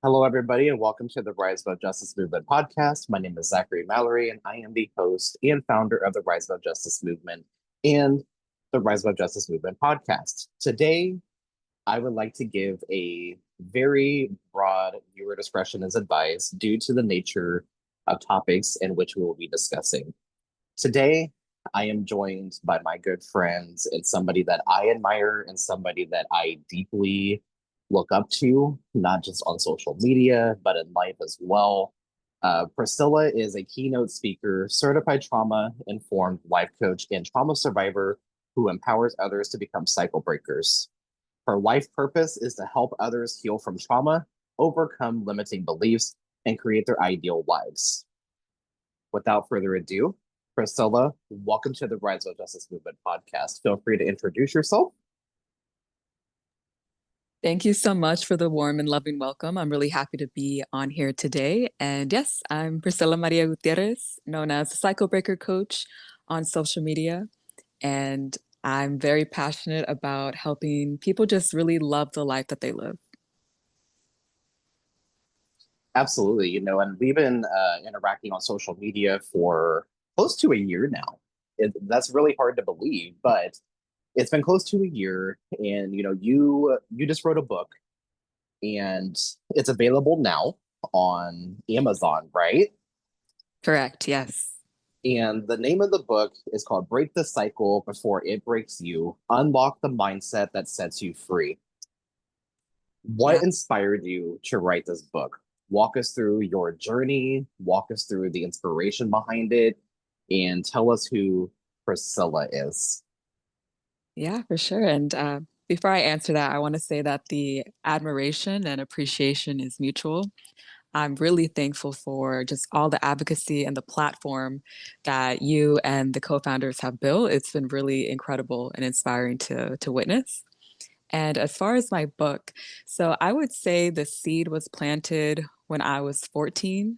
Hello, everybody, and welcome to the Rise Above Justice Movement podcast. My name is Zachary Mallory, and I am the host and founder of the Rise Above Justice Movement and the Rise Above Justice Movement podcast. Today, I would like to give a very broad viewer discretion as advised due to the nature of topics in which we will be discussing. Today, I am joined by my good friends and somebody that I admire and somebody that I deeply look up to, not just on social media, but in life as well. Priscilla is a keynote speaker, certified trauma informed life coach, and trauma survivor who empowers others to become cycle breakers. Her life purpose is to help others heal from trauma, overcome limiting beliefs, and create their ideal lives. Without further ado, Priscilla, welcome to the Rise of Justice Movement podcast. Feel free to introduce yourself. Thank you so much for the warm and loving welcome. I'm really happy to be on here today. And yes, I'm Priscilla Maria Gutierrez, known as the Cycle Breaker Coach on social media. And I'm very passionate about helping people just really love the life that they live. Absolutely, and we've been interacting on social media for close to a year now. That's really hard to believe, but it's been close to a year, and you just wrote a book, and it's available now on Amazon, right? Correct, yes. And the name of the book is called Break the Cycle Before It Breaks You, Unlock the Mindset That Sets You Free. What Yeah. inspired you to write this book? Walk us through your journey, walk us through the inspiration behind it, and tell us who Priscilla is. Yeah, for sure. And before I answer that, I want to say that the admiration and appreciation is mutual. I'm really thankful for just all the advocacy and the platform that you and the co-founders have built. It's been really incredible and inspiring to witness. And as far as my book, so I would say the seed was planted when I was 14,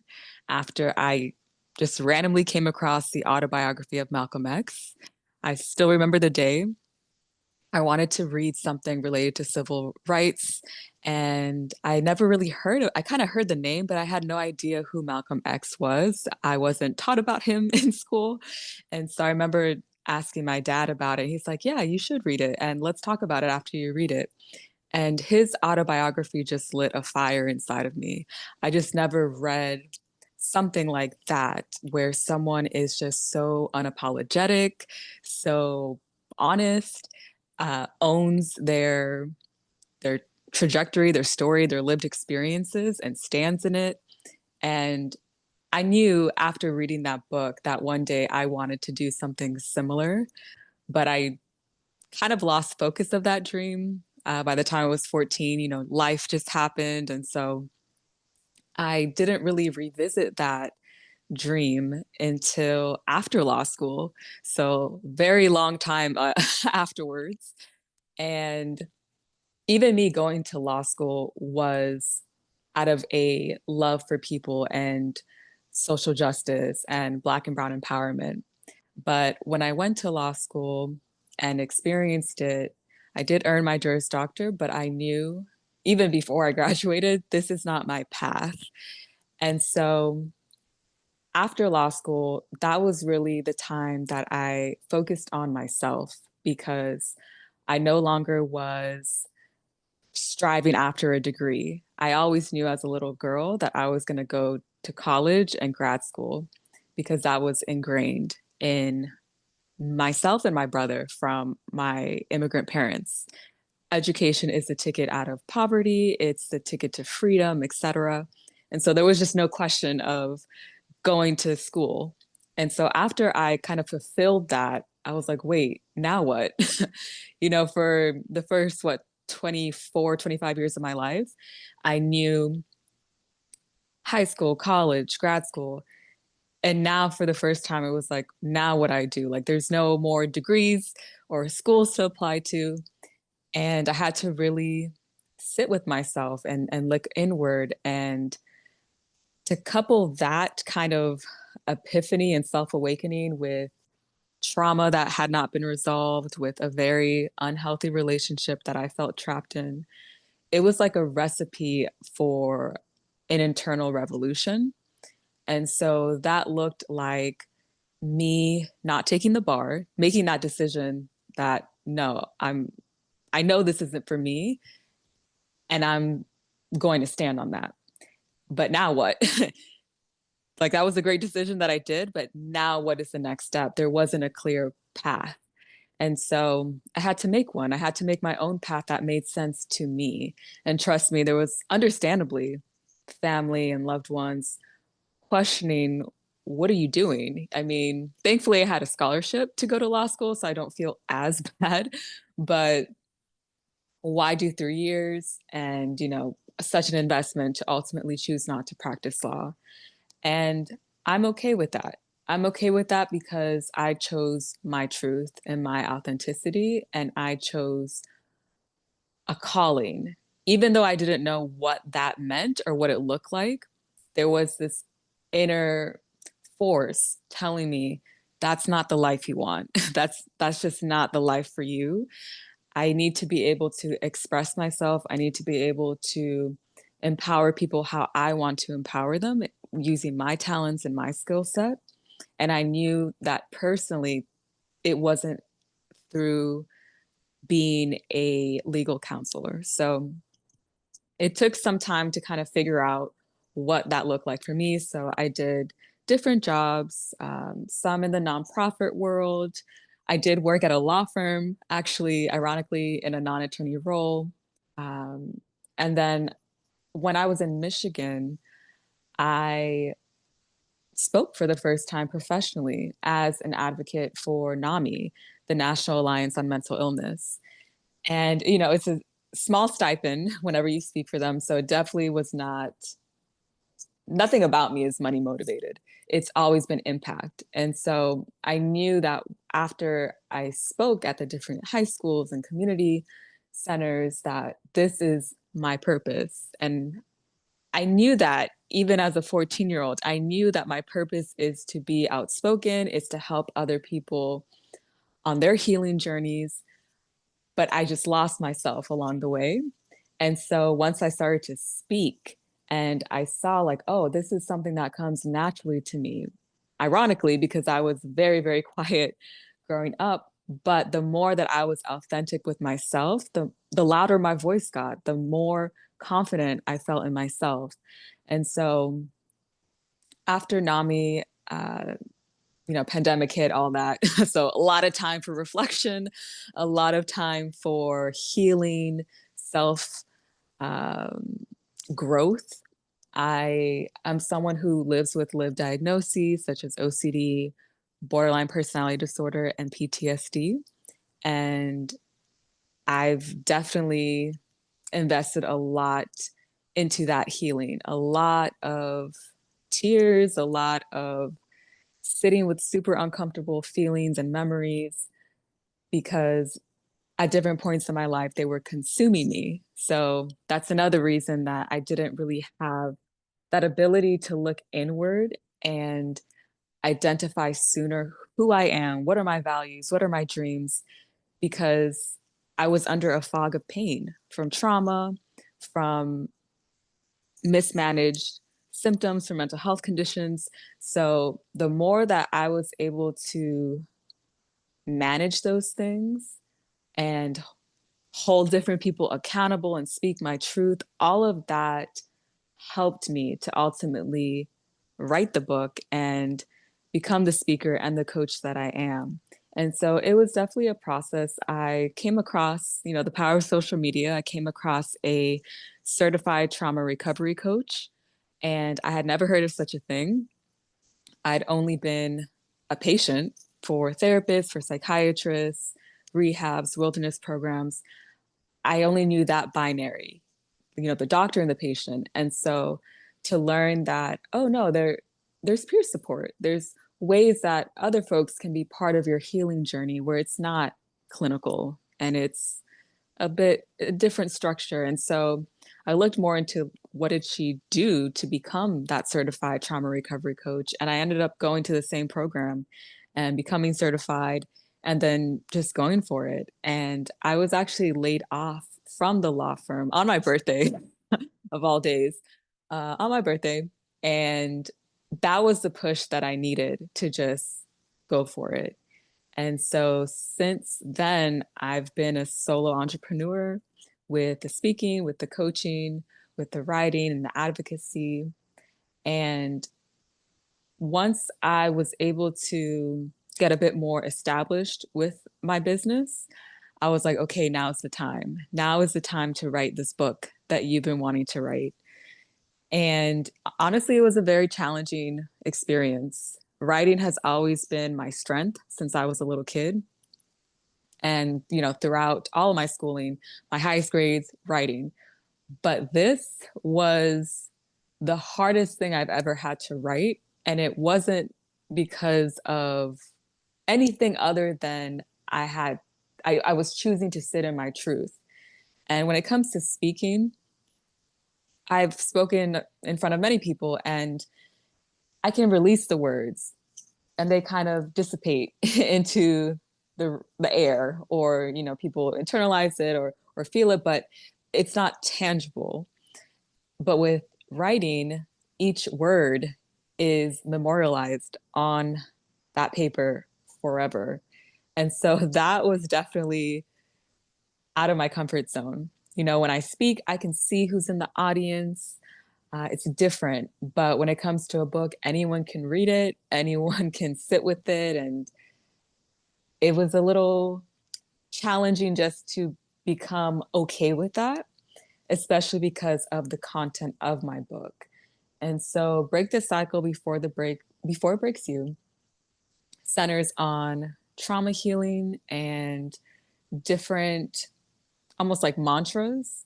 after I just randomly came across the autobiography of Malcolm X. I still remember the day. I wanted to read something related to civil rights, and I never really heard of, I kind of heard the name, but I had no idea who Malcolm X was. I wasn't taught about him in school. And so I remember asking my dad about it. He's like, "Yeah, you should read it, and let's talk about it after you read it." And his autobiography just lit a fire inside of me. I just never read something like that, where someone is just so unapologetic, so honest, owns their trajectory, their story, their lived experiences, and stands in it. And I knew after reading that book that one day I wanted to do something similar, but I kind of lost focus of that dream. By the time I was 14, life just happened. And so I didn't really revisit that dream until after law school. So, very long time afterwards. And even me going to law school was out of a love for people and social justice and Black and Brown empowerment. But when I went to law school and experienced it, I did earn my Juris Doctor, but I knew even before I graduated, this is not my path. And so after law school, that was really the time that I focused on myself, because I no longer was striving after a degree. I always knew as a little girl that I was going to go to college and grad school, because that was ingrained in myself and my brother from my immigrant parents. Education is the ticket out of poverty, it's the ticket to freedom, etc. And so there was just no question of going to school. And so after I kind of fulfilled that, I was like, wait, now what? For the first, 24, 25 years of my life, I knew high school, college, grad school. And now for the first time, it was like, now what I do? Like, there's no more degrees or schools to apply to. And I had to really sit with myself and look inward, and to couple that kind of epiphany and self-awakening with trauma that had not been resolved, with a very unhealthy relationship that I felt trapped in. It was like a recipe for an internal revolution. And so that looked like me not taking the bar, making that decision that no, I know this isn't for me, and I'm going to stand on that. But now what? Like that was a great decision that I did, but now what is the next step? There wasn't a clear path. And so I had to make one. I had to make my own path that made sense to me. And trust me, there was understandably family and loved ones questioning, what are you doing? I mean, thankfully I had a scholarship to go to law school, so I don't feel as bad, but why do 3 years and, such an investment to ultimately choose not to practice law? And I'm okay with that. I'm okay with that because I chose my truth and my authenticity, and I chose a calling. Even though I didn't know what that meant or what it looked like, there was this inner force telling me that's not the life you want. That's just not the life for you. I need to be able to express myself. I need to be able to empower people how I want to empower them using my talents and my skill set. And I knew that personally, it wasn't through being a legal counselor. So it took some time to kind of figure out what that looked like for me. So I did different jobs, some in the nonprofit world. I did work at a law firm, actually, ironically, in a non attorney role. And then when I was in Michigan, I spoke for the first time professionally as an advocate for NAMI, the National Alliance on Mental Illness. And, it's a small stipend whenever you speak for them. So it definitely was nothing about me is money motivated. It's always been impact. And so I knew that after I spoke at the different high schools and community centers, that this is my purpose. And I knew that even as a 14-year-old, I knew that my purpose is to be outspoken, is to help other people on their healing journeys. But I just lost myself along the way. And so once I started to speak and I saw, like, oh, this is something that comes naturally to me, ironically, because I was very, very quiet growing up. But the more that I was authentic with myself, the louder my voice got, the more confident I felt in myself. And so after NAMI, pandemic hit, all that. So a lot of time for reflection, a lot of time for healing, self growth. I am someone who lives with lived diagnoses such as OCD, borderline personality disorder, and PTSD. And I've definitely invested a lot into that healing, a lot of tears, a lot of sitting with super uncomfortable feelings and memories because at different points in my life, they were consuming me. So that's another reason that I didn't really have that ability to look inward and identify sooner who I am, what are my values, what are my dreams, because I was under a fog of pain from trauma, from mismanaged symptoms, from mental health conditions. So the more that I was able to manage those things and hold different people accountable and speak my truth, all of that helped me to ultimately write the book and become the speaker and the coach that I am. And so it was definitely a process. I came across, the power of social media. I came across a certified trauma recovery coach, and I had never heard of such a thing. I'd only been a patient for therapists, for psychiatrists, rehabs, wilderness programs. I only knew that binary, the doctor and the patient. And so to learn that, oh no, there's peer support. There's ways that other folks can be part of your healing journey where it's not clinical and it's a different structure. And so I looked more into what did she do to become that certified trauma recovery coach. And I ended up going to the same program and becoming certified and then just going for it. And I was actually laid off from the law firm on my birthday of all days. on my birthday. And that was the push that I needed to just go for it. And so since then, I've been a solo entrepreneur with the speaking, with the coaching, with the writing and the advocacy. And once I was able to get a bit more established with my business, I was like, okay, now's the time. Now is the time to write this book that you've been wanting to write. And honestly, it was a very challenging experience. Writing has always been my strength since I was a little kid. And, throughout all of my schooling, my highest grades, writing. But this was the hardest thing I've ever had to write. And it wasn't because of anything other than I was choosing to sit in my truth. And when it comes to speaking, I've spoken in front of many people and I can release the words and they kind of dissipate into the air, or people internalize it or feel it, but it's not tangible. But with writing, each word is memorialized on that paper forever. And so that was definitely out of my comfort zone. When I speak, I can see who's in the audience. It's different. But when it comes to a book, anyone can read it, anyone can sit with it. And it was a little challenging just to become okay with that, especially because of the content of my book. And so Break the Cycle Before It Breaks You centers on trauma healing and different, almost like mantras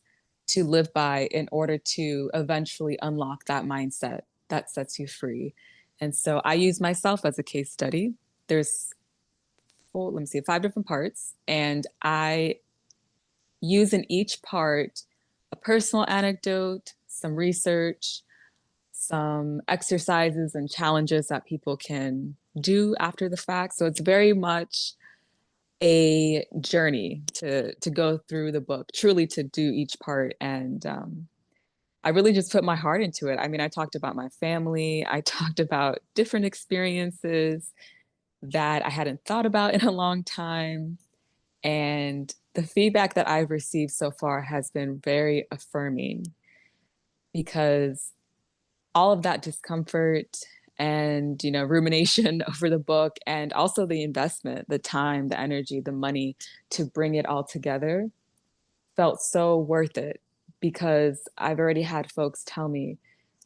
to live by in order to eventually unlock that mindset that sets you free. And so I use myself as a case study. There's let me see, 5 different parts, and I use in each part a personal anecdote, some research, some exercises and challenges that people can do after the fact. So it's very much a journey to go through the book, truly to do each part. And I really just put my heart into it. I mean, I talked about my family, I talked about different experiences that I hadn't thought about in a long time. And the feedback that I've received so far has been very affirming, because all of that discomfort and rumination over the book, and also the investment, the time, the energy, the money to bring it all together, felt so worth it, because I've already had folks tell me,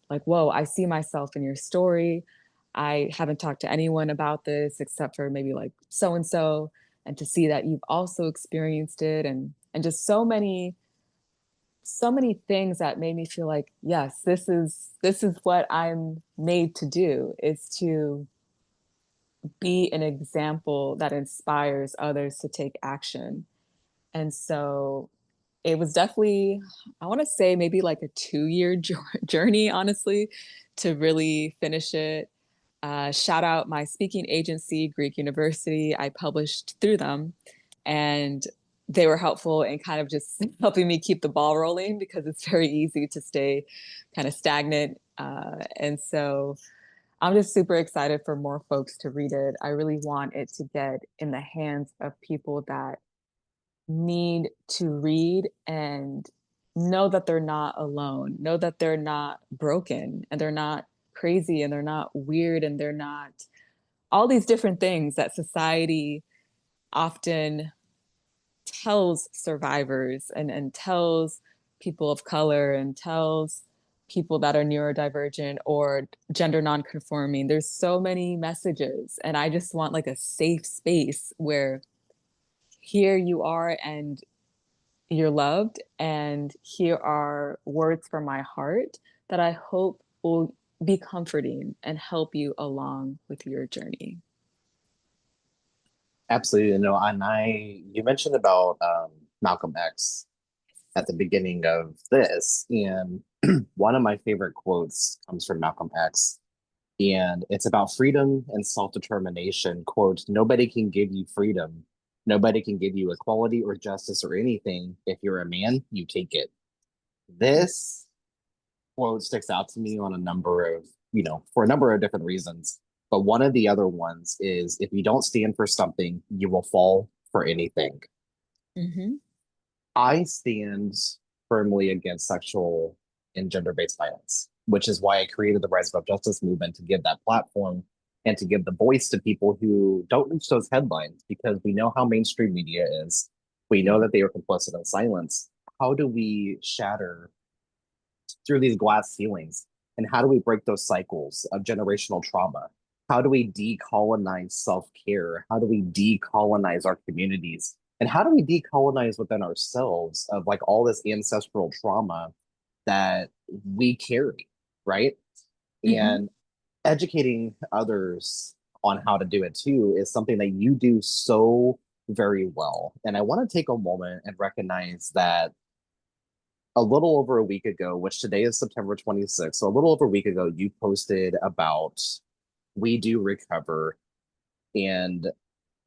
like, whoa, I see myself in your story. I haven't talked to anyone about this except for maybe like so and so, and to see that you've also experienced it, and just so many things that made me feel like, yes, this is what I'm made to do, is to be an example that inspires others to take action. And so it was definitely, I want to say maybe like a 2-year journey, honestly, to really finish it. Shout out my speaking agency, Greek University. I published through them, and they were helpful in kind of just helping me keep the ball rolling, because it's very easy to stay kind of stagnant. And so I'm just super excited for more folks to read it. I really want it to get in the hands of people that need to read and know that they're not alone, know that they're not broken and they're not crazy and they're not weird and they're not all these different things that society often tells survivors, and tells people of color, and tells people that are neurodivergent or gender nonconforming. There's so many messages, and I just want like a safe space where here you are and you're loved, and here are words from my heart that I hope will be comforting and help you along with your journey. Absolutely. And you mentioned about Malcolm X at the beginning of this, and one of my favorite quotes comes from Malcolm X, and it's about freedom and self-determination. Quote, nobody can give you freedom. Nobody can give you equality or justice or anything. If you're a man, you take it. This quote sticks out to me on a number of, for a number of different reasons. But one of the other ones is if you don't stand for something, you will fall for anything. Hmm. I stand firmly against sexual and gender-based violence, which is why I created the Rise Above Justice movement to give that platform and to give the voice to people who don't reach those headlines because we know how mainstream media is. We know that they are complicit in silence. How do we shatter through these glass ceilings? And how do we break those cycles of generational trauma? How do we decolonize self care? How do we decolonize our communities? And how do we decolonize within ourselves of like all this ancestral trauma that we carry, right? Hmm. And educating others on how to do it too is something that you do so very well. And I want to take a moment and recognize that a little over a week ago, which today is September 26th, so a little over a week ago, you posted about We Do Recover. And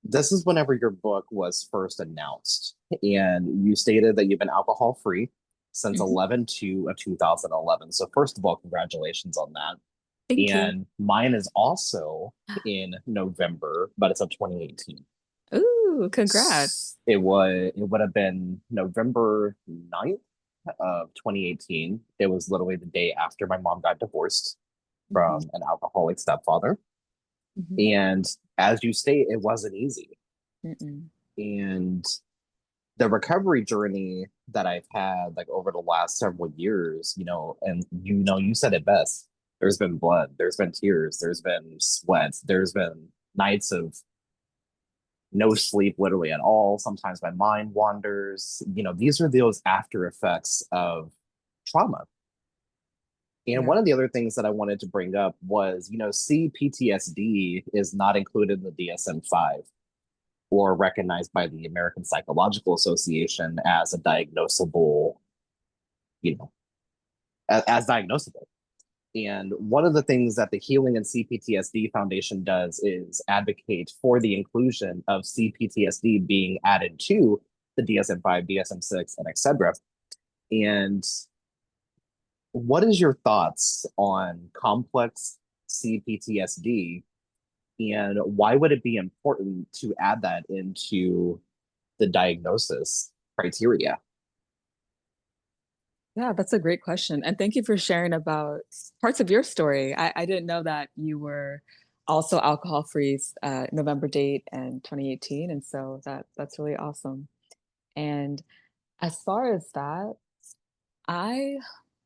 this is whenever your book was first announced. And you stated that you've been alcohol free since Hmm. 11/2 of 2011. So, first of all, congratulations on that. Thank you. And mine is also in November, but it's of 2018. Ooh, congrats. It would have been November 9th of 2018. It was literally the day after my mom got divorced from Hmm. an alcoholic stepfather. Hmm. And as you state, it wasn't easy. Mm-mm. And the recovery journey that I've had like over the last several years, and you said it best. There's been blood, there's been tears, there's been sweat, there's been nights of no sleep literally at all. Sometimes my mind wanders. These are those after effects of trauma. And Yeah. one of the other things that I wanted to bring up was, CPTSD is not included in the DSM-5 or recognized by the American Psychological Association as a diagnosable, you know, as diagnosable. And one of the things that the Healing and CPTSD Foundation does is advocate for the inclusion of CPTSD being added to the DSM-5, DSM-6, and etc. And what is your thoughts on complex CPTSD and why would it be important to add that into the diagnosis criteria? Yeah, that's a great question. And thank you for sharing about parts of your story. I didn't know that you were also alcohol free November date and 2018. And so that's really awesome. And as far as that, I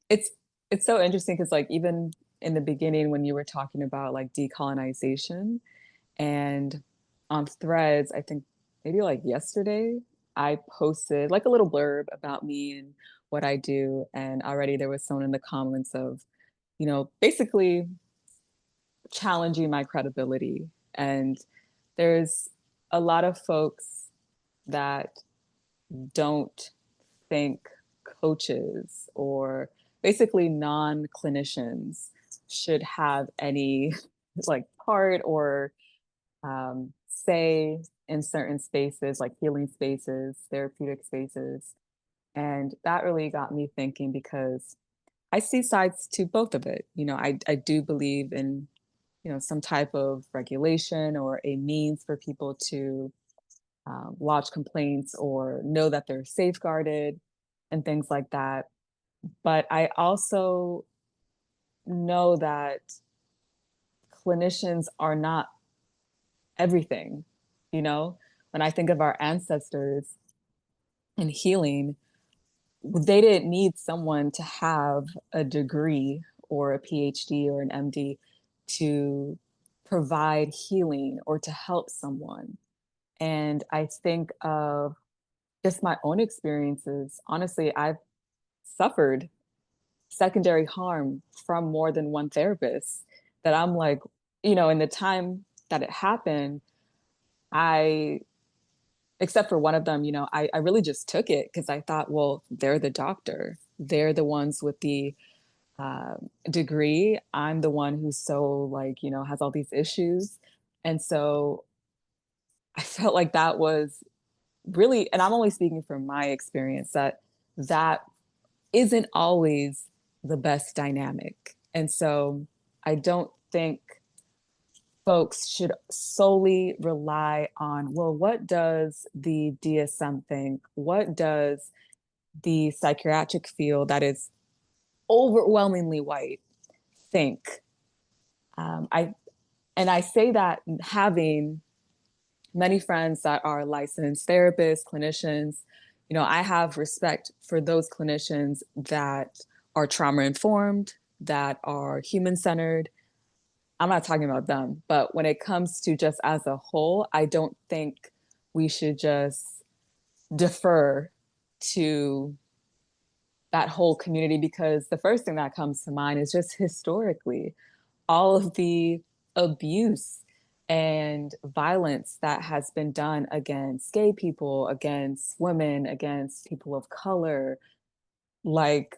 it's it's so interesting because like even in the beginning when you were talking about like decolonization and on threads, I think maybe like yesterday, I posted like a little blurb about me and what I do. And already there was someone in the comments of, basically challenging my credibility. And there's a lot of folks that don't think coaches or basically non clinicians should have any like part or say in certain spaces, like healing spaces, therapeutic spaces. And that really got me thinking because I see sides to both of it. I do believe in, some type of regulation or a means for people to lodge complaints or know that they're safeguarded and things like that. But I also know that clinicians are not everything. You know, when I think of our ancestors and healing, they didn't need someone to have a degree or a PhD or an MD to provide healing or to help someone. And I think of just my own experiences. Honestly, I've suffered secondary harm from more than one therapist that I'm like, in the time that it happened, I except for one of them, I really just took it because I thought, well, they're the doctor. They're the ones with the uh, degree. I'm the one who's so like, has all these issues. And so I felt like that was really, and I'm only speaking from my experience, that isn't always the best dynamic. And so I don't think folks should solely rely on, well, what does the DSM think? What does the psychiatric field that is overwhelmingly white think? I and I say that having many friends that are licensed therapists, clinicians, I have respect for those clinicians that are trauma informed, that are human centered. I'm not talking about them, but when it comes to just as a whole, I don't think we should just defer to that whole community, because the first thing that comes to mind is just historically all of the abuse and violence that has been done against gay people, against women, against people of color. Like,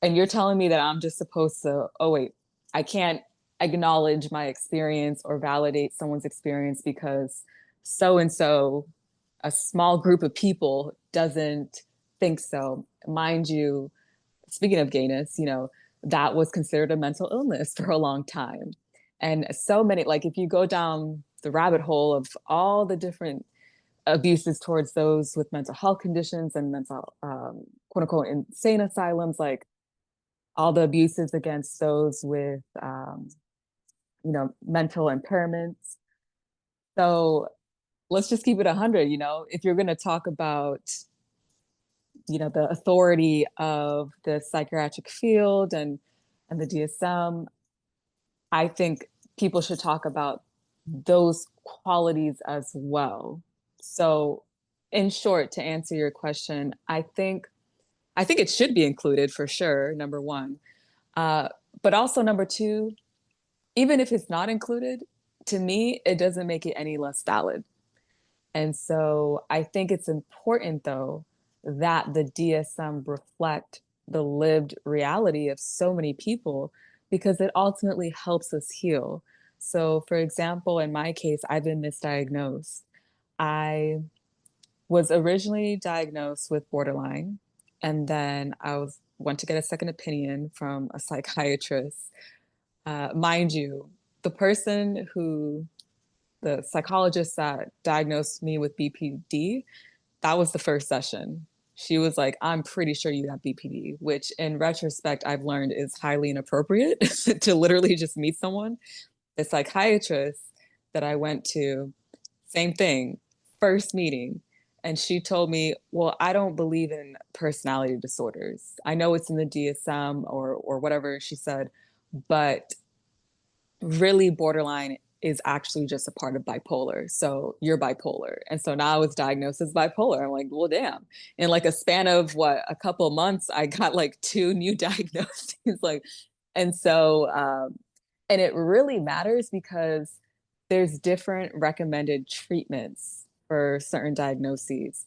and you're telling me that I'm just supposed to, oh, wait, I can't acknowledge my experience or validate someone's experience because so and so, a small group of people, doesn't think so. Mind you, speaking of gayness, that was considered a mental illness for a long time. And so many, like if you go down the rabbit hole of all the different abuses towards those with mental health conditions and mental, quote unquote, insane asylums, like all the abuses against those with, mental impairments. So let's just keep it 100. If you're going to talk about the authority of the psychiatric field and the DSM, I think people should talk about those qualities as well. So, in short, to answer your question, I think it should be included for sure, number one. Uh, but also number two, even if it's not included, to me, it doesn't make it any less valid. And so I think it's important, though, that the DSM reflect the lived reality of so many people, because it ultimately helps us heal. So, for example, in my case, I've been misdiagnosed. I was originally diagnosed with borderline, and then went to get a second opinion from a psychiatrist. Mind you, the person who the psychologist that diagnosed me with BPD, that was the first session. She was like, I'm pretty sure you have BPD, which in retrospect, I've learned is highly inappropriate to literally just meet someone. The psychiatrist that I went to, same thing, first meeting. And she told me, well, I don't believe in personality disorders. I know it's in the DSM or whatever she said, but really borderline is actually just a part of bipolar. So you're bipolar. And so now I was diagnosed as bipolar. I'm like, well, damn. In like a span of a couple of months, I got like two new diagnoses. Like, and so, and it really matters because there's different recommended treatments for certain diagnoses.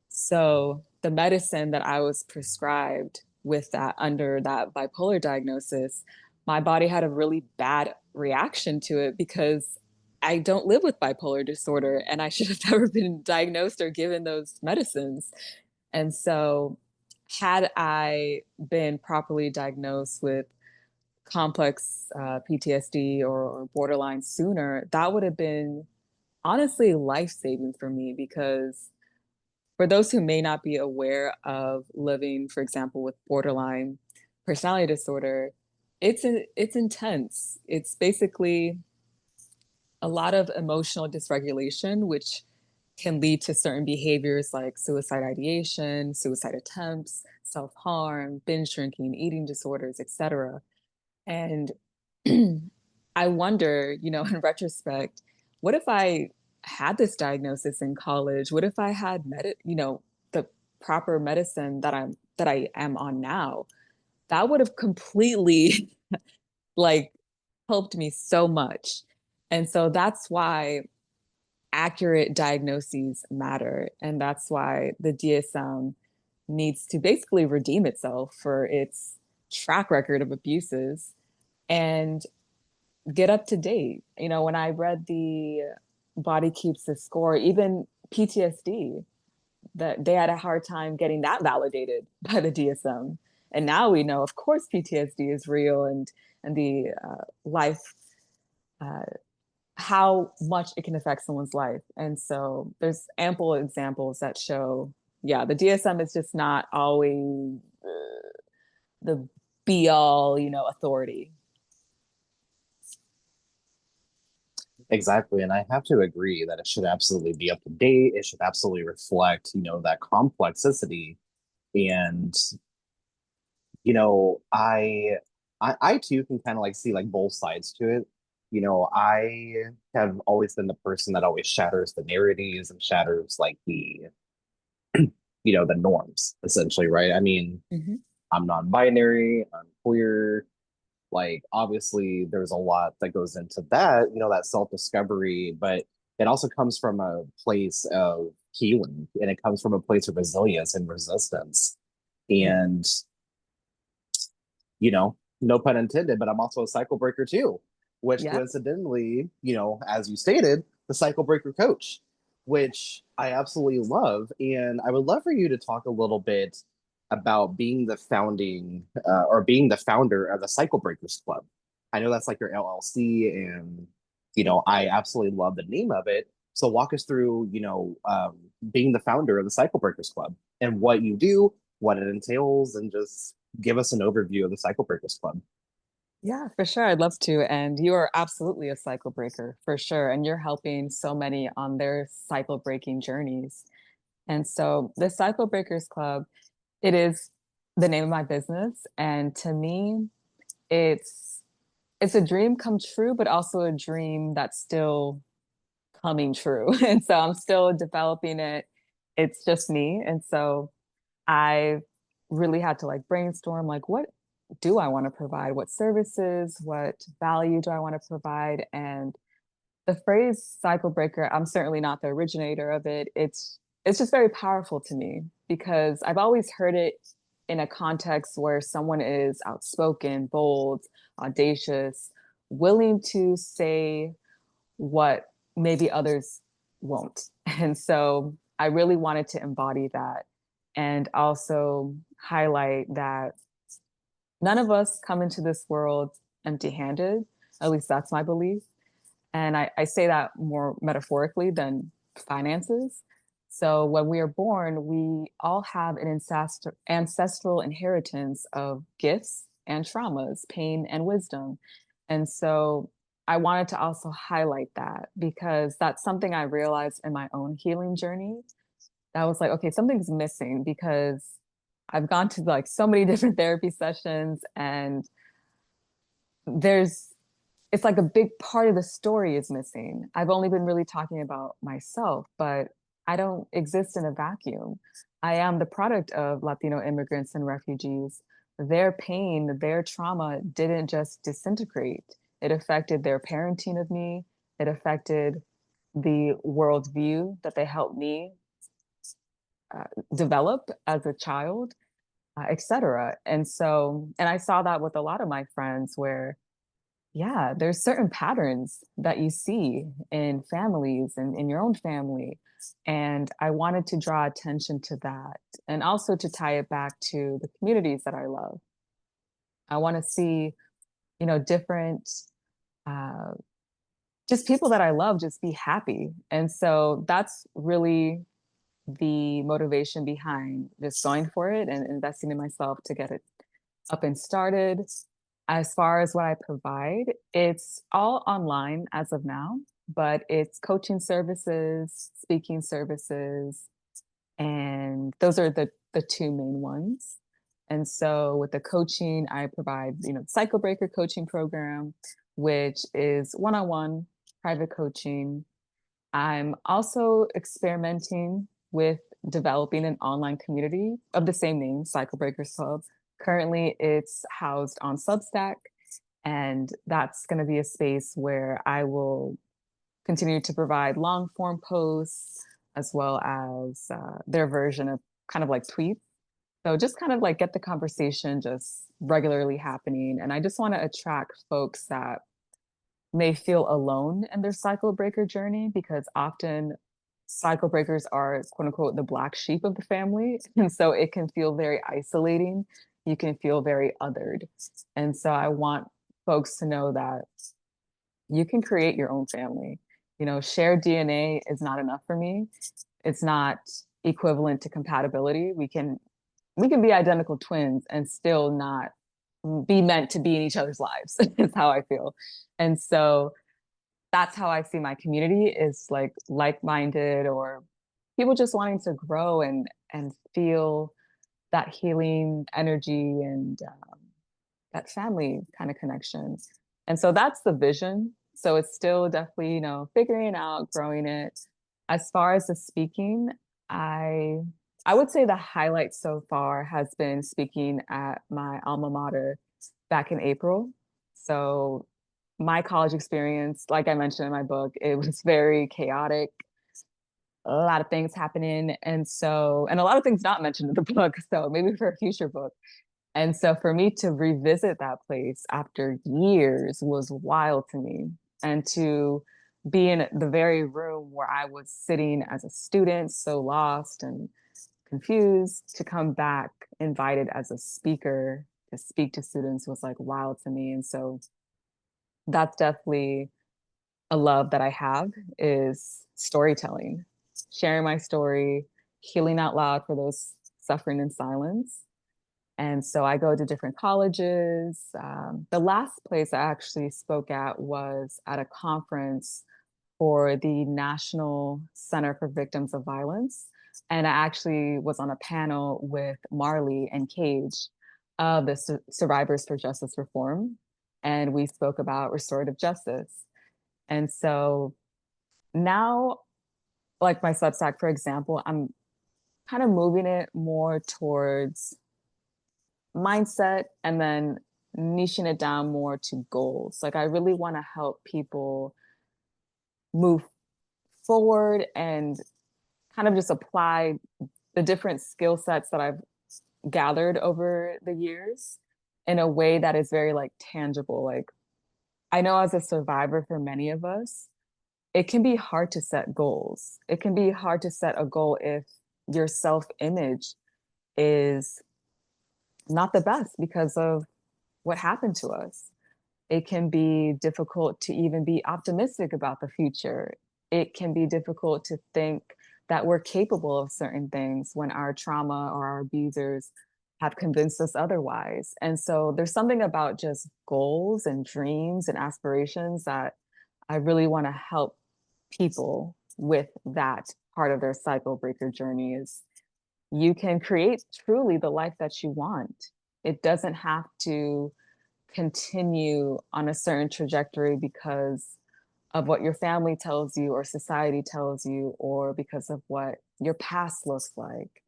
So the medicine that I was prescribed with that under that bipolar diagnosis, my body had a really bad reaction to it because I don't live with bipolar disorder and I should have never been diagnosed or given those medicines. And so, had I been properly diagnosed with complex PTSD or borderline sooner, that would have been honestly life saving for me, because for those who may not be aware of living, for example, with borderline personality disorder, it's intense. It's basically a lot of emotional dysregulation, which can lead to certain behaviors like suicide ideation, suicide attempts, self-harm, binge drinking, eating disorders, etc. And I wonder, in retrospect, what if I had this diagnosis in college? What if I had the proper medicine that I am on now? That would have completely like helped me so much. And so that's why accurate diagnoses matter. And that's why the DSM needs to basically redeem itself for its track record of abuses and get up to date. When I read the Body Keeps the Score, even PTSD, that they had a hard time getting that validated by the DSM. And now we know, of course, PTSD is real, and the life, uh, how much it can affect someone's life. And so there's ample examples that show, yeah, the DSM is just not always the be all, authority. Exactly. And I have to agree that it should absolutely be up to date. It should absolutely reflect, that complexity. And, you know, I I too can kind of like see like both sides to it. I have always been the person that always shatters the narratives and shatters like the norms, essentially, right? I mean, Mm-hmm. I'm non-binary, I'm queer. Like, obviously, there's a lot that goes into that, that self-discovery, but it also comes from a place of healing and it comes from a place of resilience and resistance. Yeah. And, no pun intended, but I'm also a cycle breaker too, which Yeah. coincidentally, as you stated, the cycle breaker coach, which I absolutely love. And I would love for you to talk a little bit about being the being the founder of the Cycle Breakers Club. I know that's like your LLC, and I absolutely love the name of it. So walk us through, being the founder of the Cycle Breakers Club and what you do, what it entails, and just give us an overview of the Cycle Breakers Club. Yeah, for sure. I'd love to. And you are absolutely a cycle breaker for sure. And you're helping so many on their cycle breaking journeys. And so the Cycle Breakers Club, it is the name of my business. And to me, it's it's a dream come true, but also a dream that's still coming true. And so I'm still developing it. It's just me. And so I really had to like brainstorm like what do I want to provide? What services, what value do I want to provide? And the phrase cycle breaker, I'm certainly not the originator of it. It's just very powerful to me because I've always heard it in a context where someone is outspoken, bold, audacious, willing to say what maybe others won't. And so I really wanted to embody that and also highlight that none of us come into this world empty handed. At least that's my belief. And I say that more metaphorically than finances. So when we are born, we all have an ancestral inheritance of gifts and traumas, pain and wisdom. And so I wanted to also highlight that because that's something I realized in my own healing journey. That was like, okay, something's missing because I've gone to like so many different therapy sessions and there's it's like a big part of the story is missing. I've only been really talking about myself, but I don't exist in a vacuum. I am the product of Latino immigrants and refugees. Their pain, their trauma didn't just disintegrate. It affected their parenting of me. It affected the worldview that they helped me uh, develop as a child, etc. And so, and I saw that with a lot of my friends where yeah, there's certain patterns that you see in families and in your own family. And I wanted to draw attention to that and also to tie it back to the communities that I love. I want to see, different, uh, just people that I love just be happy. And so that's really the motivation behind just going for it and investing in myself to get it up and started. As far as what I provide, it's all online as of now, but it's coaching services, speaking services, and those are the two main ones. And so with the coaching, I provide, cycle breaker coaching program, which is one-on-one private coaching. I'm also experimenting with developing an online community of the same name, Cycle Breakers Club. Currently, it's housed on Substack, and that's going to be a space where I will continue to provide long form posts as well as their version of kind of like tweets. So just kind of like get the conversation just regularly happening. And I just want to attract folks that may feel alone in their cycle breaker journey because often cycle breakers are quote unquote the black sheep of the family. And so it can feel very isolating you can feel very othered. And so I want folks to know that you can create your own family. You know, shared DNA is not enough for me. It's not equivalent to compatibility. We can be identical twins and still not be meant to be in each other's lives is how I feel. And so that's how I see my community is like-minded or people just wanting to grow and feel that healing energy and that family kind of connection. And so that's the vision. So it's still definitely, figuring it out, growing it. As far as the speaking, I I would say the highlight so far has been speaking at my alma mater back in April. So my college experience, like I mentioned in my book, it was very chaotic, a lot of things happening. And a lot of things not mentioned in the book. So maybe for a future book. And so for me to revisit that place after years was wild to me. And to be in the very room where I was sitting as a student, so lost and confused, to come back invited as a speaker to speak to students was like wild to me. And so that's definitely a love that I have is storytelling, sharing my story, healing out loud for those suffering in silence. And so I go to different colleges. The last place I actually spoke at was at a conference for the National Center for Victims of Violence. And I actually was on a panel with Marley and Cage of the Survivors for Justice Reform. And we spoke about restorative justice. And so now, like my Substack, for example, I'm kind of moving it more towards mindset and then niching it down more to goals. Like I really want to help people move forward and kind of just apply the different skill sets that I've gathered over the years in a way that is very like tangible. Like I know as a survivor for many of us, it can be hard to set goals. It can be hard to set a goal if your self-image is not the best because of what happened to us. It can be difficult to even be optimistic about the future. It can be difficult to think that we're capable of certain things when our trauma or our abusers have convinced us otherwise. And so there's something about just goals and dreams and aspirations that I really want to help people with that part of their cycle breaker journey is you can create truly the life that you want. It doesn't have to continue on a certain trajectory because of what your family tells you or society tells you or because of what your past looks like.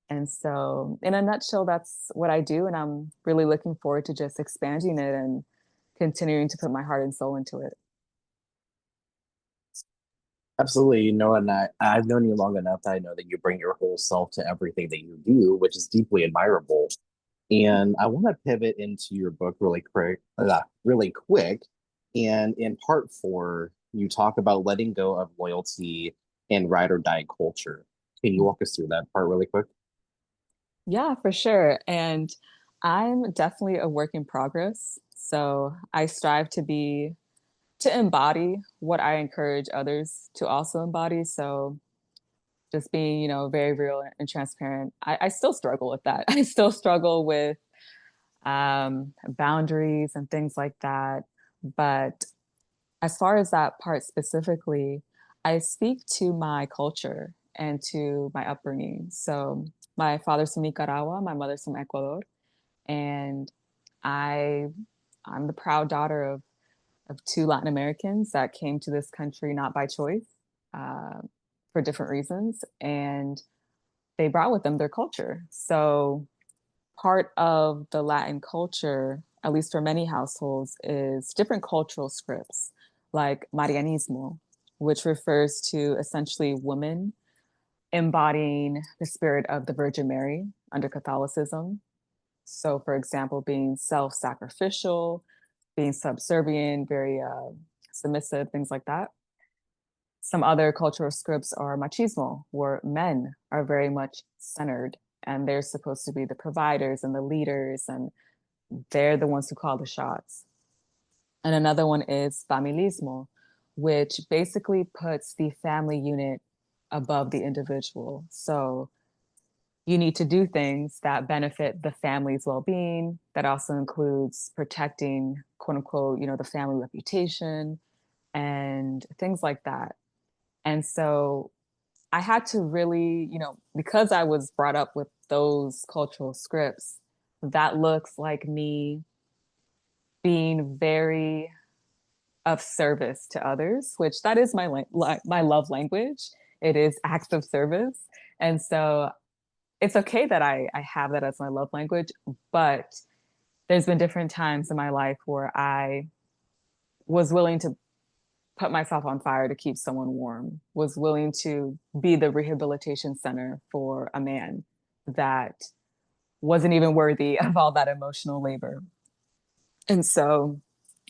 And so in a nutshell, that's what I do. And I'm really looking forward to just expanding it and continuing to put my heart and soul into it. Absolutely. And I've known you long enough that I know that you bring your whole self to everything that you do, which is deeply admirable. And I want to pivot into your book really quick. And in part four, you talk about letting go of loyalty and ride or die culture. Can you walk us through that part really quick? Yeah, for sure. And I'm definitely a work in progress. So I strive to embody what I encourage others to also embody. So just being, very real and transparent. I still struggle with that. I still struggle with boundaries and things like that. But as far as that part specifically, I speak to my culture and to my upbringing. So my father's from Nicaragua, my mother's from Ecuador, and I I'm the proud daughter of two Latin Americans that came to this country not by choice, uh, for different reasons, and they brought with them their culture. So part of the Latin culture, at least for many households, is different cultural scripts, like Marianismo, which refers to essentially women embodying the spirit of the Virgin Mary under Catholicism. So, for example, being self sacrificial, being subservient, very submissive, things like that. Some other cultural scripts are machismo, where men are very much centered and they're supposed to be the providers and the leaders, and they're the ones who call the shots. And another one is familismo, which basically puts the family unit above the individual. So you need to do things that benefit the family's well-being. That also includes protecting, quote unquote, the family reputation and things like that. And so I had to really, because I was brought up with those cultural scripts, that looks like me being very of service to others, which that is my love language. It is acts of service. And so it's okay that I have that as my love language, but there's been different times in my life where I was willing to put myself on fire to keep someone warm, was willing to be the rehabilitation center for a man that wasn't even worthy of all that emotional labor. And so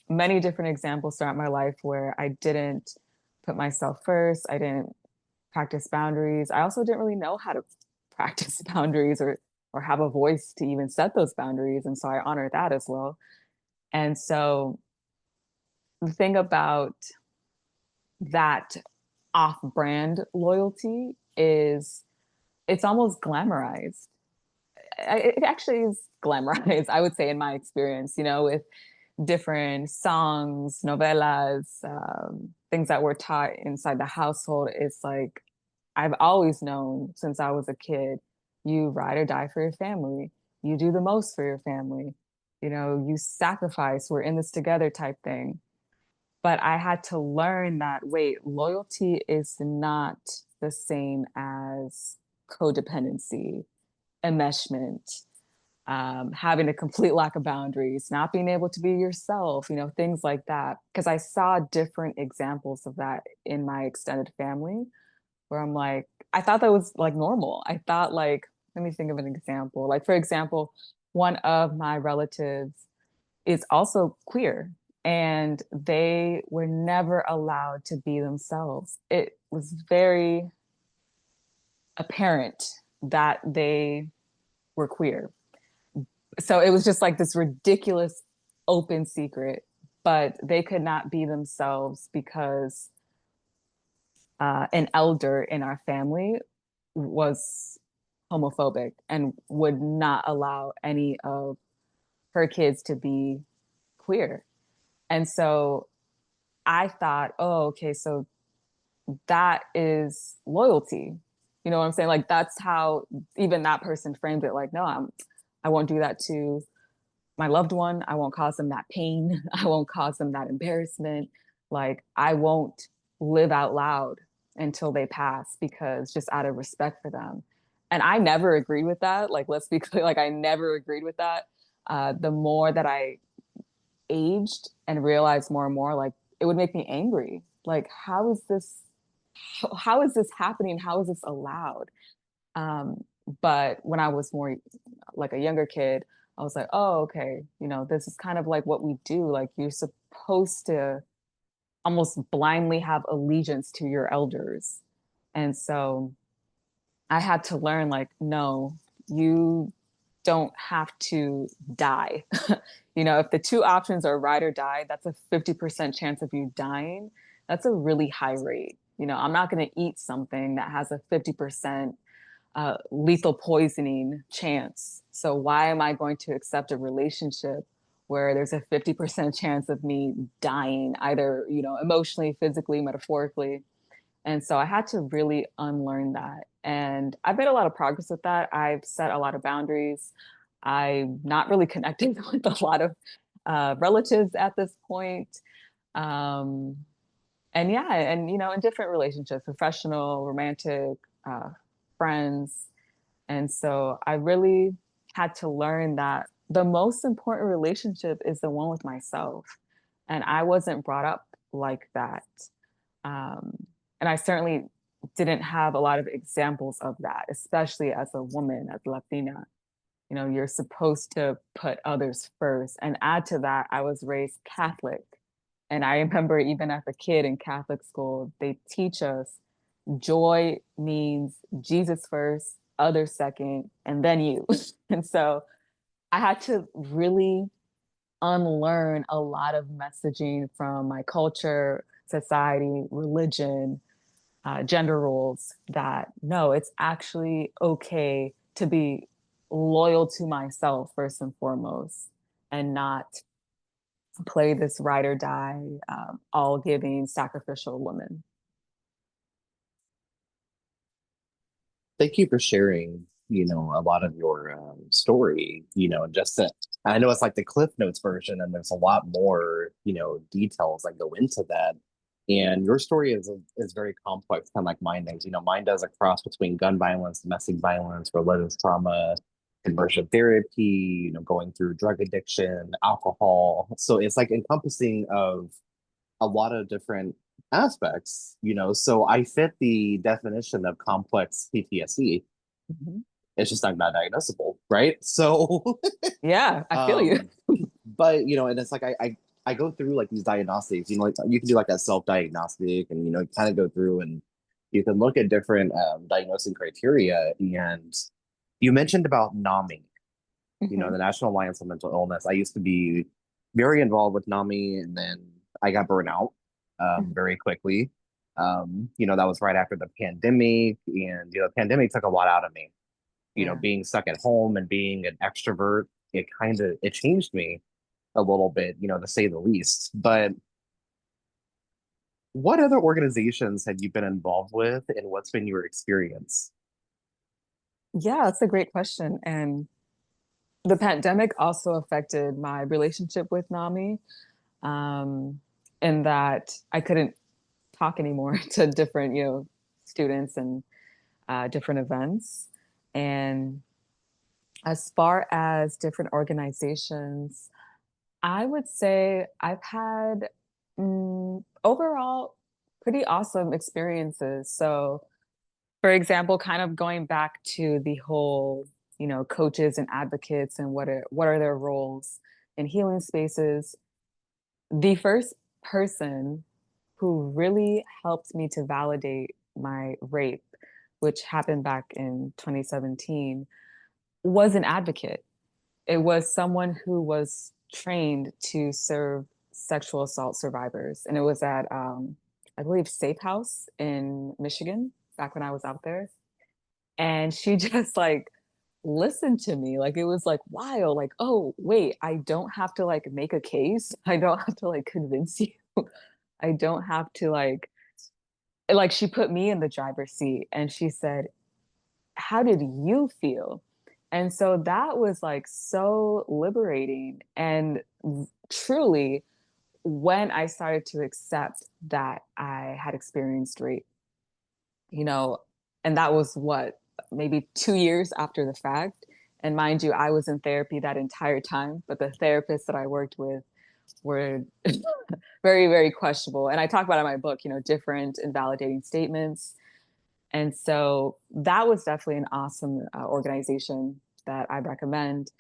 many different examples throughout my life where I didn't put myself first. I didn't practice boundaries. I also didn't really know how to practice boundaries or have a voice to even set those boundaries. And so I honor that as well. And so the thing about that off-brand loyalty is it's almost glamorized. It actually is glamorized, I would say, in my experience, with different songs, novelas, things that were taught inside the household. It's like, I've always known since I was a kid, you ride or die for your family. You do the most for your family. You sacrifice, we're in this together type thing. But I had to learn that, wait, loyalty is not the same as codependency, enmeshment, having a complete lack of boundaries, not being able to be yourself, things like that. Because I saw different examples of that in my extended family where I'm like, I thought that was like normal. I thought like, let me think of an example. Like, for example, one of my relatives is also queer and they were never allowed to be themselves. It was very apparent that they were queer. So it was just like this ridiculous open secret, but they could not be themselves because an elder in our family was homophobic and would not allow any of her kids to be queer. And so I thought, oh, okay, so that is loyalty. You know what I'm saying? Like that's how even that person framed it. Like, no, I won't do that to my loved one. I won't cause them that pain. I won't cause them that embarrassment. Like I won't live out loud until they pass because just out of respect for them. And I never agreed with that. Like, let's be clear, like I never agreed with that. The more that I aged and realized more and more, like it would make me angry. Like, how is this happening? How is this allowed? But when I was more like a younger kid, I was like, oh, okay, this is kind of like what we do. Like you're supposed to almost blindly have allegiance to your elders. And so I had to learn like, no, you don't have to die. If the two options are ride or die, that's a 50% chance of you dying. That's a really high rate. I'm not going to eat something that has a 50% lethal poisoning chance. So why am I going to accept a relationship where there's a 50% chance of me dying, either, emotionally, physically, metaphorically? And so I had to really unlearn that. And I've made a lot of progress with that. I've set a lot of boundaries. I'm not really connecting with a lot of relatives at this point. Um, and yeah, and in different relationships, professional, romantic, friends. And so I really had to learn that the most important relationship is the one with myself. And I wasn't brought up like that. And I certainly didn't have a lot of examples of that, especially as a woman, as Latina. You're supposed to put others first. And add to that, I was raised Catholic. And I remember even as a kid in Catholic school, they teach us joy means Jesus first, other second, and then you. And so I had to really unlearn a lot of messaging from my culture, society, religion, gender roles that no, it's actually okay to be loyal to myself first and foremost and not play this ride or die, all giving sacrificial woman. Thank you for sharing, a lot of your story, just that I know it's like the Cliff Notes version, and there's a lot more, details that go into that. And your story is very complex, kind of like mine is. Mine does a cross between gun violence, domestic violence, religious trauma, conversion therapy, going through drug addiction, alcohol. So it's like encompassing of a lot of different aspects, so I fit the definition of complex PTSD. Mhm. It's just not diagnosable, right? So Yeah, I feel you. um but and it's like I go through like these diagnostics, like you can do like a self-diagnostic, and kind of go through, and you can look at different diagnosing criteria. And you mentioned about NAMI, Mhm. the National Alliance on Mental Illness. I used to be very involved with NAMI, and then I got burnt out Mhm. very quickly. That was right after the pandemic, and the pandemic took a lot out of me. Yeah. Being stuck at home and being an extrovert, it changed me a little bit, to say the least. But what other organizations have you been involved with, and what's been your experience? Yeah, that's a great question. And the pandemic also affected my relationship with NAMI, um, in that I couldn't talk anymore to different, students and different events. And as far as different organizations, I would say I've had overall pretty awesome experiences. So, for example, kind of going back to the whole, coaches and advocates and what are their roles in healing spaces. The first person who really helped me to validate my rape, which happened back in 2017, was an advocate. It was someone who was trained to serve sexual assault survivors, and it was at, I believe, Safe House in Michigan back when I was out there. And she just like listened to me. Like it was like wild. Like, oh, wait, I don't have to like make a case. I don't have to like convince you. I don't have to like she put me in the driver's seat and she said, how did you feel? And so that was like so liberating. And truly, when I started to accept that I had experienced rape, you know, and that was what, maybe 2 years after the fact. And mind you, I was in therapy that entire time, but the therapists that I worked with were very, very questionable. And I talk about in my book, different invalidating statements. And so that was definitely an awesome organization that I recommend.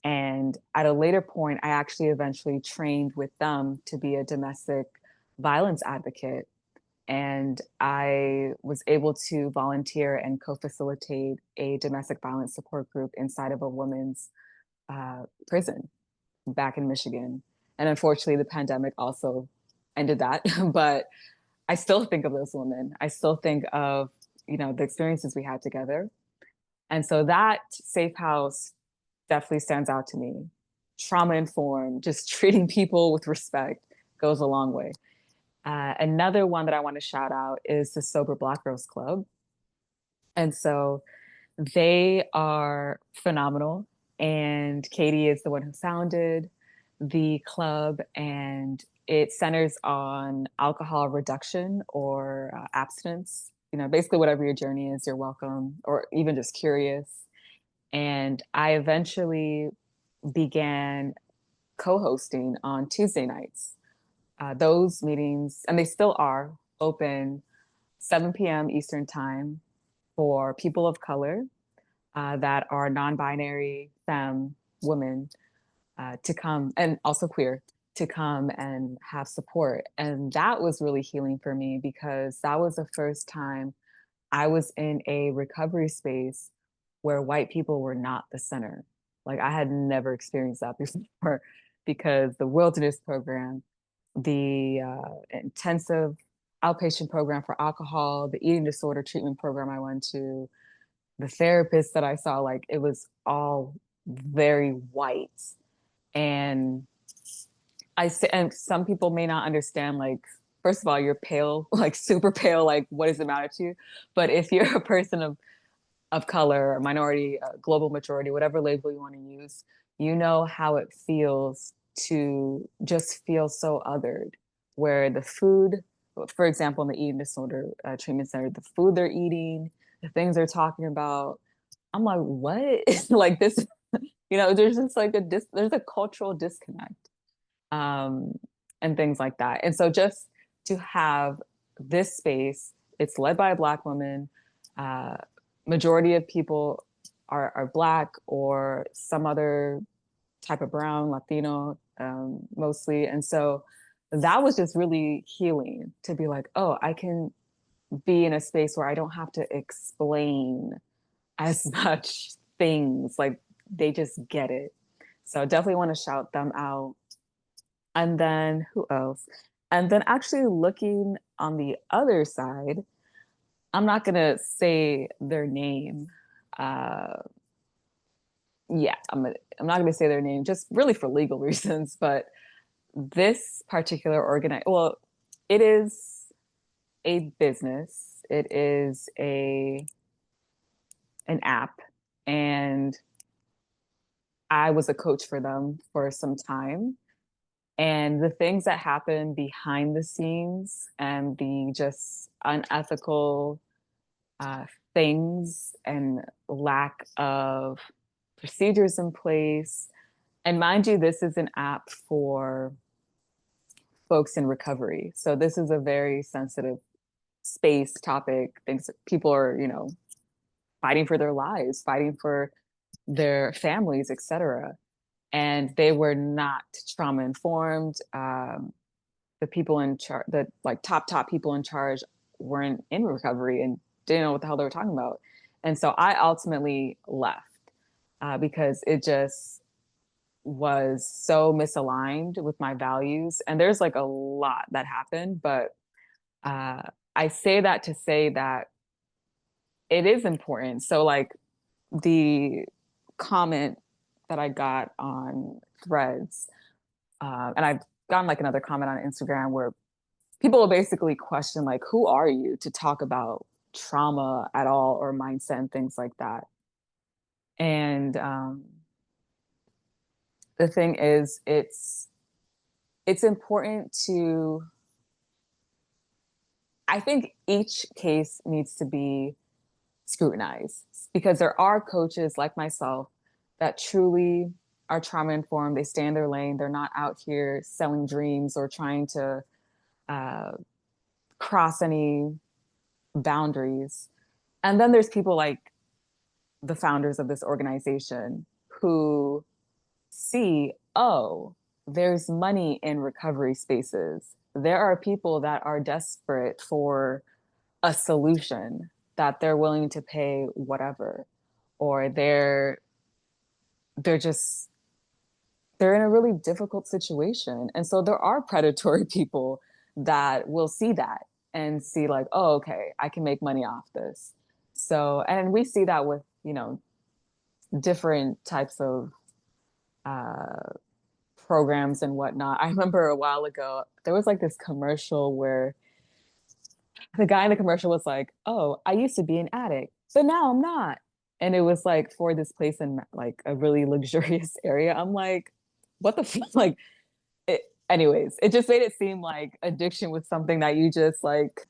And at a later point, I actually eventually trained with them to be a domestic violence advocate. And I was able to volunteer and co facilitate a domestic violence support group inside of a women's prison back in Michigan. And unfortunately, the pandemic also ended that. But I still think of those women. I still think of, the experiences we had together. And so that safe house definitely stands out to me. Trauma informed, just treating people with respect goes a long way. Another one that I want to shout out is the Sober Black Girls Club. And so they are phenomenal. And Katie is the one who founded the club, and it centers on alcohol reduction or abstinence. Basically, whatever your journey is, you're welcome, or even just curious. And I eventually began co hosting on Tuesday nights. Those meetings, and they still are open 7 p.m. Eastern Time for people of color that are non binary, femme, women to come, and also queer, to come and have support. And that was really healing for me because that was the first time I was in a recovery space where white people were not the center. Like I had never experienced that before because the wilderness program, the intensive outpatient program for alcohol, the eating disorder treatment program I went to, the therapist that I saw, like it was all very white. And and some people may not understand, like, first of all, you're pale, like super pale, like what does it matter to you? But if you're a person of color, minority, global majority, whatever label you want to use, you know how it feels to just feel so othered, where the food, for example, in the eating disorder treatment center, the food they're eating, the things they're talking about, I'm like, what? Like this, there's just like there's a cultural disconnect, um, and things like that. And so just to have this space, it's led by a Black woman. Uh, Majority of people are Black or some other type of brown, Latino, mostly. And so that was just really healing to be like, oh, I can be in a space where I don't have to explain as much things. Like they just get it. So definitely want to shout them out. And then who else? And then actually looking on the other side, I'm not gonna say their name. Uh, yeah, I'm not gonna say their name just really for legal reasons. But this particular well, it is a business. It is an app, and I was a coach for them for some time. And the things that happen behind the scenes and the just unethical things and lack of procedures in place. And mind you, this is an app for folks in recovery. So this is a very sensitive space topic. Things that people are, fighting for their lives, fighting for their families, etc. And they were not trauma informed. The people in charge, the like top people in charge, weren't in recovery and didn't know what the hell they were talking about. And so I ultimately left because it just was so misaligned with my values. And there's like a lot that happened, but uh, I say that to say that it is important. So like the comment that I got on Threads, and I've gotten like another comment on Instagram where people will basically question like, who are you to talk about trauma at all or mindset and things like that? And the thing is, it's important to, I think each case needs to be scrutinized because there are coaches like myself that truly are trauma informed. They stay in their lane. They're not out here selling dreams or trying to uh, cross any boundaries. And then there's people like the founders of this organization who see, oh, there's money in recovery spaces. There are people that are desperate for a solution that they're willing to pay whatever, or they're just they're in a really difficult situation. And so there are predatory people that will see that and see like, oh, okay, I can make money off this. So, and we see that with, different types of uh, programs and whatnot. I remember a while ago, there was like this commercial where the guy in the commercial was like, oh, I used to be an addict, but now I'm not. And it was like for this place in like a really luxurious area. I'm like, what the fuck? Like, anyways, it just made it seem like addiction was something that you just like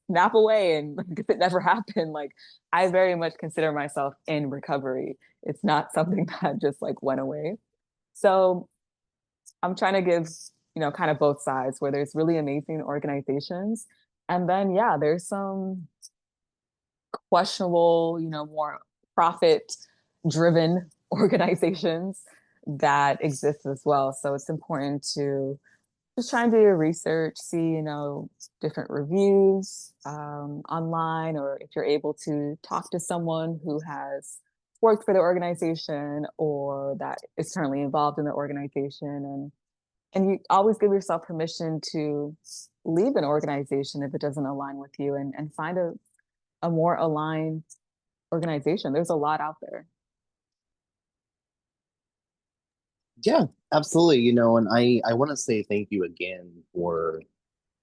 nap away and if it never happened. Like, I very much consider myself in recovery. It's not something that just like went away. So I'm trying to give, kind of both sides where there's really amazing organizations. And then, yeah, there's some questionable, more profit driven organizations that exist as well. So it's important to just try and do your research, see, different reviews online, or if you're able to talk to someone who has worked for the organization or that is currently involved in the organization. And you always give yourself permission to leave an organization if it doesn't align with you and find a more aligned organization. There's a lot out there. Yeah, absolutely. And I want to say thank you again for,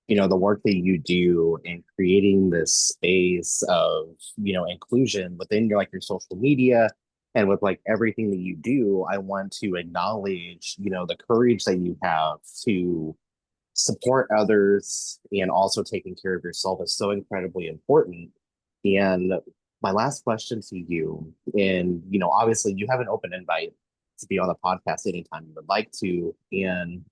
the work that you do in creating this space of, inclusion within your social media and with like everything that you do. I want to acknowledge, the courage that you have to support others and also taking care of yourself is so incredibly important. And my last question to you, and obviously you have an open invite to be on the podcast anytime you would like to. And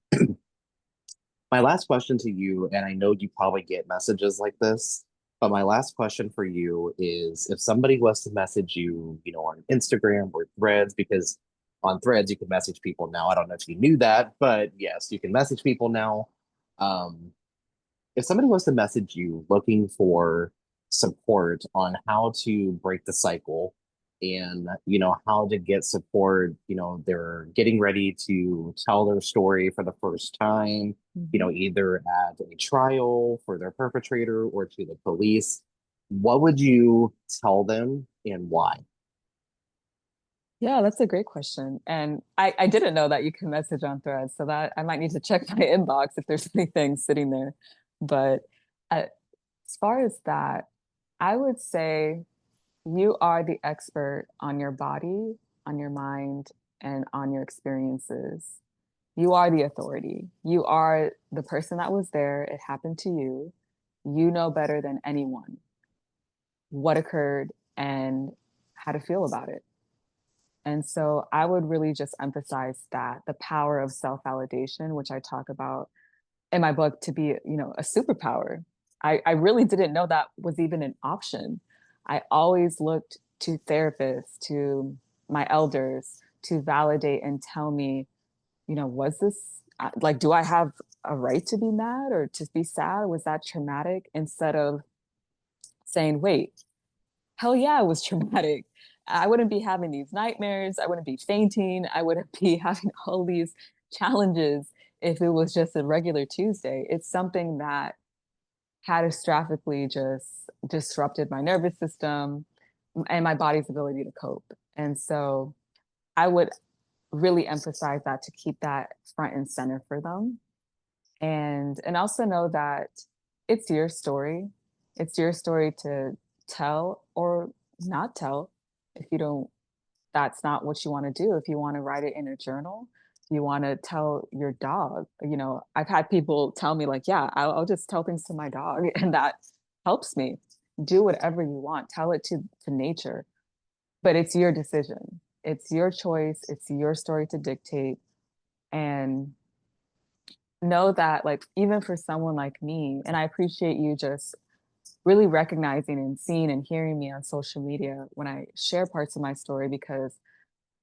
my last question to you, and I know you probably get messages like this, but my last question for you is if somebody was to message you, on Instagram or Threads, because on Threads you can message people now. I don't know if you knew that, but yes, you can message people now. Um, if somebody was to message you looking for support on how to break the cycle and how to get support, they're getting ready to tell their story for the first time, Mhm. either at a trial for their perpetrator or to the police, what would you tell them and why? Yeah, that's a great question. And I didn't know that you can message on Threads, so that I might need to check my inbox if there's anything sitting there. But uh, as far as that, I would say you are the expert on your body, on your mind, and on your experiences. You are the authority. You are the person that was there. It happened to you. You know better than anyone what occurred and how to feel about it. And so I would really just emphasize that the power of self validation, which I talk about in my book to be, a superpower. I really didn't know that was even an option. I always looked to therapists, to my elders to validate and tell me, was this like, do I have a right to be mad or to be sad? Was that traumatic? Instead of saying, wait, hell yeah, it was traumatic. I wouldn't be having these nightmares. I wouldn't be fainting. I wouldn't be having all these challenges if it was just a regular Tuesday. It's something that catastrophically just disrupted my nervous system and my body's ability to cope. And so I would really emphasize that to keep that front and center for them. And also know that it's your story. It's your story to tell or not tell if you don't that's not what you want to do. If you want to write it in a journal, you want to tell your dog. I've had people tell me like, yeah, I'll just tell things to my dog and that helps me. Do whatever you want. Tell it to nature, but it's your decision. It's your choice. It's your story to dictate. And know that like even for someone like me, and I appreciate you just really recognizing and seeing and hearing me on social media when I share parts of my story, because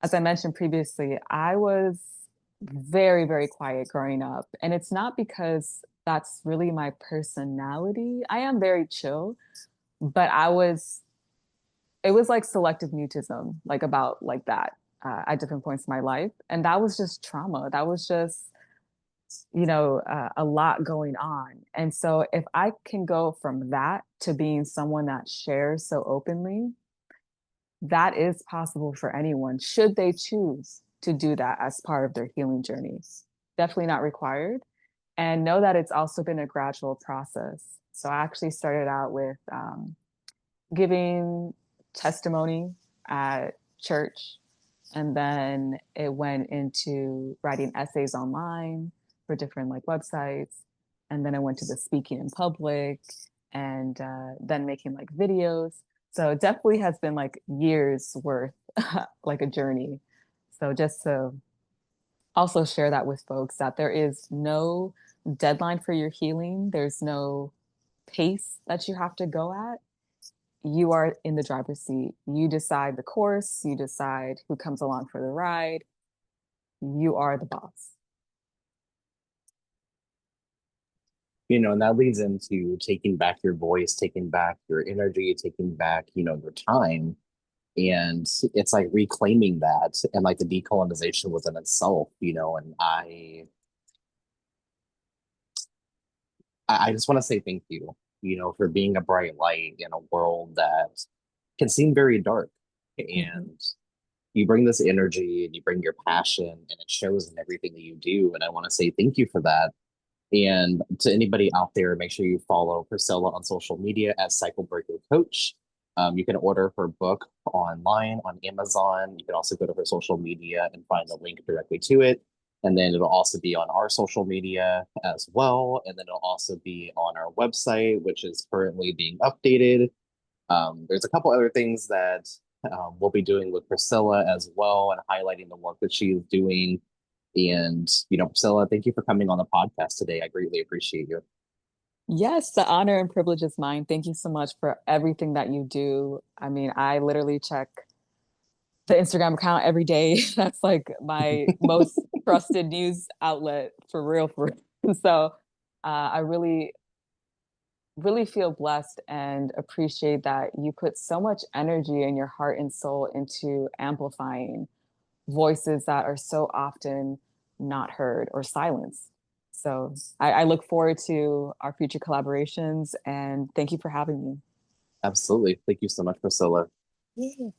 as I mentioned previously, I was very, very quiet growing up. And it's not because that's really my personality. I am very chill, but it was like selective mutism, like about like that at different points in my life. And that was just trauma. That was just, a lot going on. And so if I can go from that to being someone that shares so openly, that is possible for anyone should they choose to do that as part of their healing journeys. Definitely not required. And know that it's also been a gradual process. So I actually started out with giving testimony at church, and then it went into writing essays online for different like websites. And then I went to the speaking in public and then making like videos. So it definitely has been like years worth, like a journey. So just to also share that with folks that there is no deadline for your healing, there's no pace that you have to go at. You are in the driver's seat. You decide the course, you decide who comes along for the ride. You are the boss. And that leads into taking back your voice, taking back your energy, taking back, your time. And it's like reclaiming that and like the decolonization within itself, and I just want to say thank you, for being a bright light in a world that can seem very dark. Mhm. And you bring this energy and you bring your passion, and it shows in everything that you do. And I want to say thank you for that. And to anybody out there, make sure you follow Priscilla on social media as Cycle Breaker Coach. You can order her book online on Amazon. You can also go to her social media and find the link directly to it. And then it'll also be on our social media as well. And then it'll also be on our website, which is currently being updated. There's a couple other things that we'll be doing with Priscilla as well and highlighting the work that she is doing. And, Priscilla, thank you for coming on the podcast today. I greatly appreciate you. Yes, the honor and privilege is mine. Thank you so much for everything that you do. I mean, I literally check the Instagram account every day. That's like my most trusted news outlet for real, for real. So I really feel blessed and appreciate that you put so much energy in your heart and soul into amplifying voices that are so often not heard or silenced. So I look forward to our future collaborations and thank you for having me. Absolutely. Thank you so much, Priscilla. Yeah.